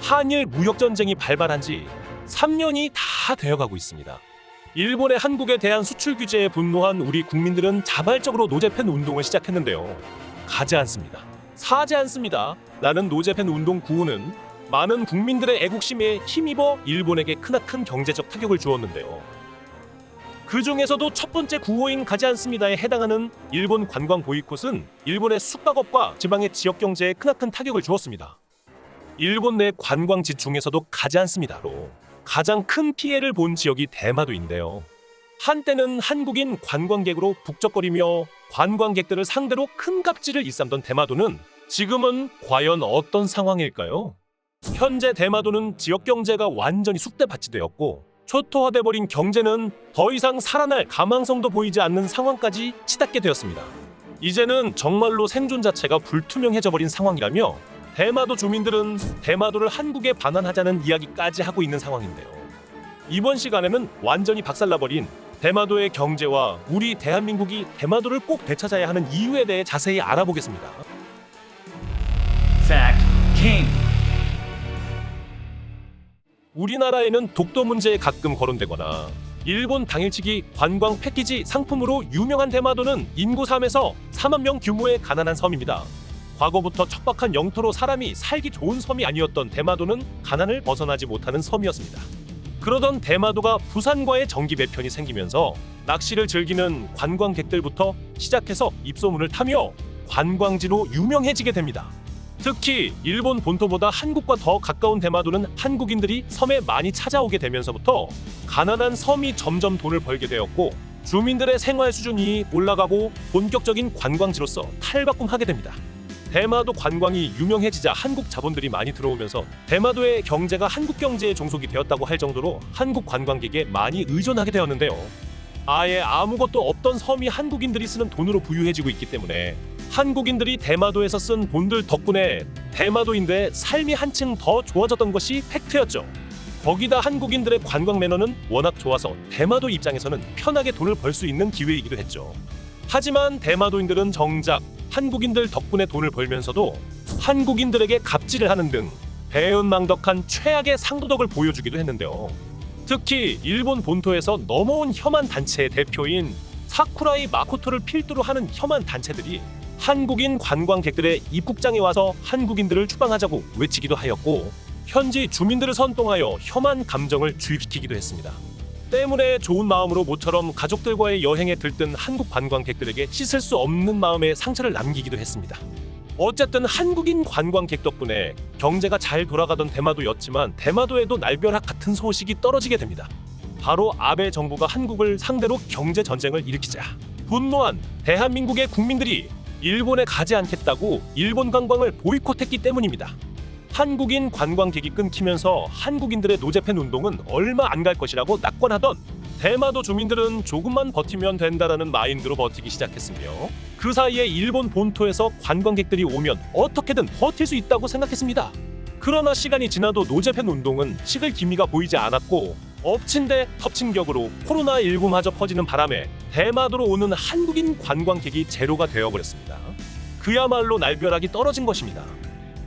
한일 무역전쟁이 발발한 지 3년이 다 되어가고 있습니다. 일본의 한국에 대한 수출 규제에 분노한 우리 국민들은 자발적으로 노제팬 운동을 시작했는데요. 가지 않습니다. 사지 않습니다. 라는 노제팬 운동 구호는 많은 국민들의 애국심에 힘입어 일본에게 크나큰 경제적 타격을 주었는데요. 그 중에서도 첫 번째 구호인 가지 않습니다에 해당하는 일본 관광 보이콧은 일본의 숙박업과 지방의 지역 경제에 크나큰 타격을 주었습니다. 일본 내 관광지 중에서도 가지 않습니다로 가장 큰 피해를 본 지역이 대마도인데요. 한때는 한국인 관광객으로 북적거리며 관광객들을 상대로 큰 갑질을 일삼던 대마도는 지금은 과연 어떤 상황일까요? 현재 대마도는 지역 경제가 완전히 쑥대밭이 되었고 초토화돼버린 경제는 더 이상 살아날 가망성도 보이지 않는 상황까지 치닫게 되었습니다. 이제는 정말로 생존 자체가 불투명해져버린 상황이라며 대마도 주민들은 대마도를 한국에 반환하자는 이야기까지 하고 있는 상황인데요. 이번 시간에는 완전히 박살나버린 대마도의 경제와 우리 대한민국이 대마도를 꼭 되찾아야 하는 이유에 대해 자세히 알아보겠습니다. Fact King. 우리나라에는 독도 문제에 가끔 거론되거나 일본 당일치기 관광 패키지 상품으로 유명한 대마도는 인구 3에서 4만 명 규모의 가난한 섬입니다. 과거부터 척박한 영토로 사람이 살기 좋은 섬이 아니었던 대마도는 가난을 벗어나지 못하는 섬이었습니다. 그러던 대마도가 부산과의 정기 배편이 생기면서 낚시를 즐기는 관광객들부터 시작해서 입소문을 타며 관광지로 유명해지게 됩니다. 특히 일본 본토보다 한국과 더 가까운 대마도는 한국인들이 섬에 많이 찾아오게 되면서부터 가난한 섬이 점점 돈을 벌게 되었고 주민들의 생활 수준이 올라가고 본격적인 관광지로서 탈바꿈하게 됩니다. 대마도 관광이 유명해지자 한국 자본들이 많이 들어오면서 대마도의 경제가 한국 경제에 종속이 되었다고 할 정도로 한국 관광객에 많이 의존하게 되었는데요. 아예 아무것도 없던 섬이 한국인들이 쓰는 돈으로 부유해지고 있기 때문에 한국인들이 대마도에서 쓴 돈들 덕분에 대마도인들의 삶이 한층 더 좋아졌던 것이 팩트였죠. 거기다 한국인들의 관광 매너는 워낙 좋아서 대마도 입장에서는 편하게 돈을 벌 수 있는 기회이기도 했죠. 하지만 대마도인들은 정작 한국인들 덕분에 돈을 벌면서도 한국인들에게 갑질을 하는 등 배은망덕한 최악의 상도덕을 보여주기도 했는데요. 특히 일본 본토에서 넘어온 혐한 단체의 대표인 사쿠라이 마코토를 필두로 하는 혐한 단체들이 한국인 관광객들의 입국장에 와서 한국인들을 추방하자고 외치기도 하였고 현지 주민들을 선동하여 혐한 감정을 주입시키기도 했습니다. 때문에 좋은 마음으로 모처럼 가족들과의 여행에 들뜬 한국 관광객들에게 씻을 수 없는 마음의 상처를 남기기도 했습니다. 어쨌든 한국인 관광객 덕분에 경제가 잘 돌아가던 대마도였지만 대마도에도 날벼락 같은 소식이 떨어지게 됩니다. 바로 아베 정부가 한국을 상대로 경제 전쟁을 일으키자 분노한 대한민국의 국민들이 일본에 가지 않겠다고 일본 관광을 보이콧했기 때문입니다. 한국인 관광객이 끊기면서 한국인들의 노제팬 운동은 얼마 안 갈 것이라고 낙관하던 대마도 주민들은 조금만 버티면 된다라는 마인드로 버티기 시작했으며 그 사이에 일본 본토에서 관광객들이 오면 어떻게든 버틸 수 있다고 생각했습니다. 그러나 시간이 지나도 노제팬 운동은 식을 기미가 보이지 않았고 엎친 데 덮친 격으로 코로나19마저 퍼지는 바람에 대마도로 오는 한국인 관광객이 제로가 되어버렸습니다. 그야말로 날벼락이 떨어진 것입니다.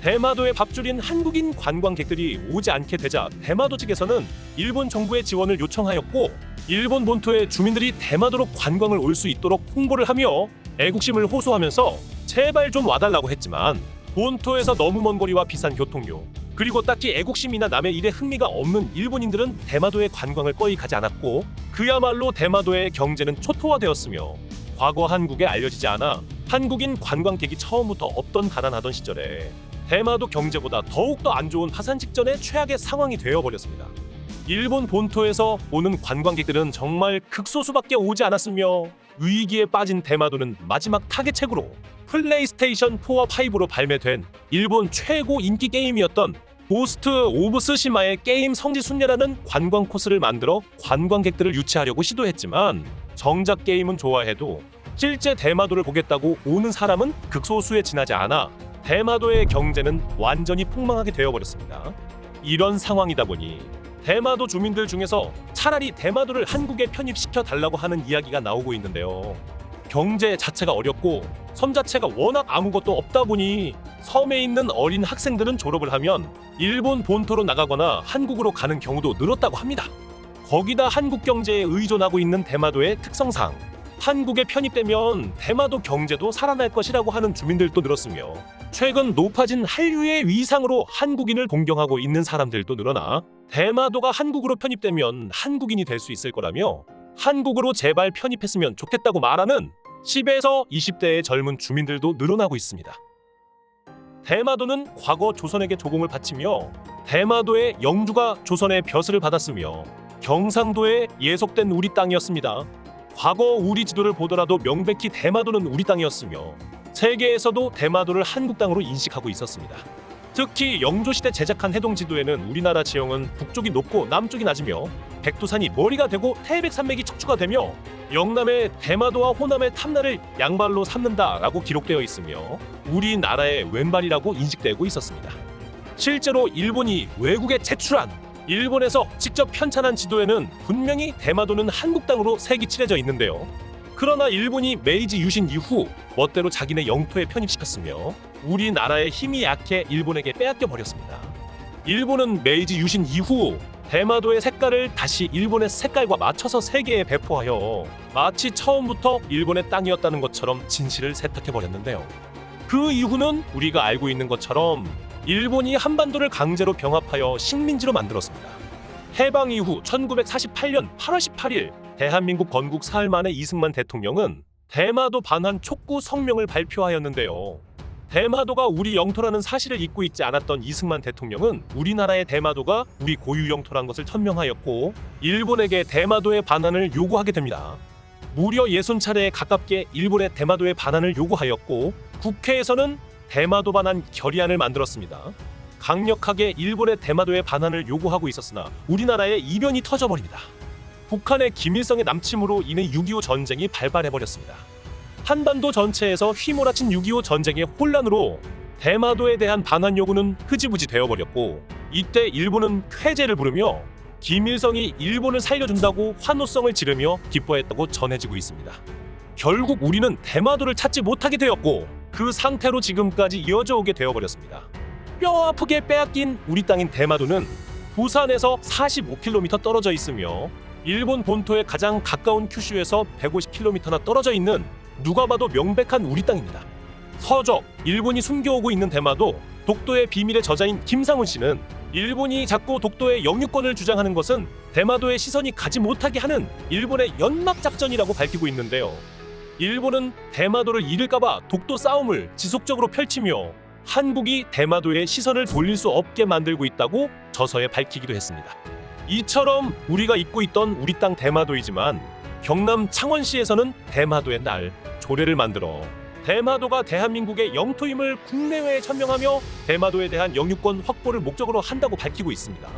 대마도에 밥줄인 한국인 관광객들이 오지 않게 되자 대마도 측에서는 일본 정부의 지원을 요청하였고 일본 본토의 주민들이 대마도로 관광을 올 수 있도록 홍보를 하며 애국심을 호소하면서 제발 좀 와달라고 했지만 본토에서 너무 먼 거리와 비싼 교통료 그리고 딱히 애국심이나 남의 일에 흥미가 없는 일본인들은 대마도에 관광을 거의 가지 않았고 그야말로 대마도의 경제는 초토화되었으며 과거 한국에 알려지지 않아 한국인 관광객이 처음부터 없던 가난하던 시절에 대마도 경제보다 더욱더 안 좋은 파산 직전의 최악의 상황이 되어버렸습니다. 일본 본토에서 오는 관광객들은 정말 극소수밖에 오지 않았으며 위기에 빠진 대마도는 마지막 타겟책으로 플레이스테이션 4와 5로 발매된 일본 최고 인기 게임이었던 고스트 오브 스시마의 게임 성지순례라는 관광 코스를 만들어 관광객들을 유치하려고 시도했지만 정작 게임은 좋아해도 실제 대마도를 보겠다고 오는 사람은 극소수에 지나지 않아 대마도의 경제는 완전히 폭망하게 되어버렸습니다. 이런 상황이다 보니 대마도 주민들 중에서 차라리 대마도를 한국에 편입시켜 달라고 하는 이야기가 나오고 있는데요. 경제 자체가 어렵고 섬 자체가 워낙 아무것도 없다 보니 섬에 있는 어린 학생들은 졸업을 하면 일본 본토로 나가거나 한국으로 가는 경우도 늘었다고 합니다. 거기다 한국 경제에 의존하고 있는 대마도의 특성상 한국에 편입되면 대마도 경제도 살아날 것이라고 하는 주민들도 늘었으며, 최근 높아진 한류의 위상으로 한국인을 동경하고 있는 사람들도 늘어나 대마도가 한국으로 편입되면 한국인이 될 수 있을 거라며 한국으로 제발 편입했으면 좋겠다고 말하는 10에서 20대의 젊은 주민들도 늘어나고 있습니다. 대마도는 과거 조선에게 조공을 바치며 대마도의 영주가 조선의 벼슬을 받았으며 경상도에 예속된 우리 땅이었습니다. 과거 우리 지도를 보더라도 명백히 대마도는 우리 땅이었으며 세계에서도 대마도를 한국 땅으로 인식하고 있었습니다. 특히 영조시대 제작한 해동지도에는 우리나라 지형은 북쪽이 높고 남쪽이 낮으며 백두산이 머리가 되고 태백산맥이 척추가 되며 영남의 대마도와 호남의 탐나를 양발로 삼는다라고 기록되어 있으며 우리나라의 왼발이라고 인식되고 있었습니다. 실제로 일본이 외국에 제출한 일본에서 직접 편찬한 지도에는 분명히 대마도는 한국 땅으로 색이 칠해져 있는데요. 그러나 일본이 메이지 유신 이후 멋대로 자기네 영토에 편입시켰으며 우리나라의 힘이 약해 일본에게 빼앗겨 버렸습니다. 일본은 메이지 유신 이후 대마도의 색깔을 다시 일본의 색깔과 맞춰서 세계에 배포하여 마치 처음부터 일본의 땅이었다는 것처럼 진실을 세탁해 버렸는데요. 그 이후는 우리가 알고 있는 것처럼 일본이 한반도를 강제로 병합하여 식민지로 만들었습니다. 해방 이후 1948년 8월 18일 대한민국 건국 사흘 만에 이승만 대통령은 대마도 반환 촉구 성명을 발표하였는데요. 대마도가 우리 영토라는 사실을 잊고 있지 않았던 이승만 대통령은 우리나라의 대마도가 우리 고유 영토란 것을 천명하였고 일본에게 대마도의 반환을 요구하게 됩니다. 무려 60차례에 가깝게 일본의 대마도의 반환을 요구하였고 국회에서는 대마도 반환 결의안을 만들었습니다. 강력하게 일본의 대마도의 반환을 요구하고 있었으나 우리나라에 이변이 터져버립니다. 북한의 김일성의 남침으로 인해 6.25 전쟁이 발발해버렸습니다. 한반도 전체에서 휘몰아친 6.25 전쟁의 혼란으로 대마도에 대한 반환 요구는 흐지부지 되어버렸고, 이때 일본은 쾌재를 부르며 김일성이 일본을 살려준다고 환호성을 지르며 기뻐했다고 전해지고 있습니다. 결국 우리는 대마도를 찾지 못하게 되었고 그 상태로 지금까지 이어져 오게 되어버렸습니다. 뼈아프게 빼앗긴 우리 땅인 대마도는 부산에서 45km 떨어져 있으며 일본 본토에 가장 가까운 큐슈에서 150km나 떨어져 있는 누가 봐도 명백한 우리 땅입니다. 서적, 일본이 숨겨오고 있는 대마도, 독도의 비밀의 저자인 김상훈 씨는 일본이 자꾸 독도의 영유권을 주장하는 것은 대마도의 시선이 가지 못하게 하는 일본의 연막작전이라고 밝히고 있는데요. 일본은 대마도를 잃을까봐 독도 싸움을 지속적으로 펼치며 한국이 대마도에 시선을 돌릴 수 없게 만들고 있다고 저서에 밝히기도 했습니다. 이처럼 우리가 잊고 있던 우리 땅 대마도이지만 경남 창원시에서는 대마도의 날 조례를 만들어 대마도가 대한민국의 영토임을 국내외에 천명하며 대마도에 대한 영유권 확보를 목적으로 한다고 밝히고 있습니다.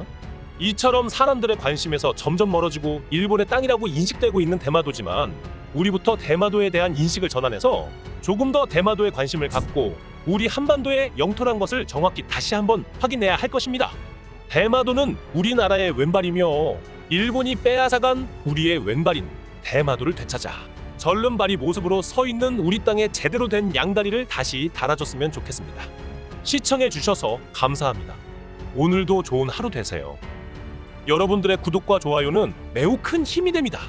이처럼 사람들의 관심에서 점점 멀어지고 일본의 땅이라고 인식되고 있는 대마도지만 우리부터 대마도에 대한 인식을 전환해서 조금 더 대마도에 관심을 갖고 우리 한반도의 영토란 것을 정확히 다시 한번 확인해야 할 것입니다. 대마도는 우리나라의 왼발이며 일본이 빼앗아간 우리의 왼발인 대마도를 되찾아 절름발이 모습으로 서 있는 우리 땅에 제대로 된 양다리를 다시 달아줬으면 좋겠습니다. 시청해 주셔서 감사합니다. 오늘도 좋은 하루 되세요. 여러분들의 구독과 좋아요는 매우 큰 힘이 됩니다.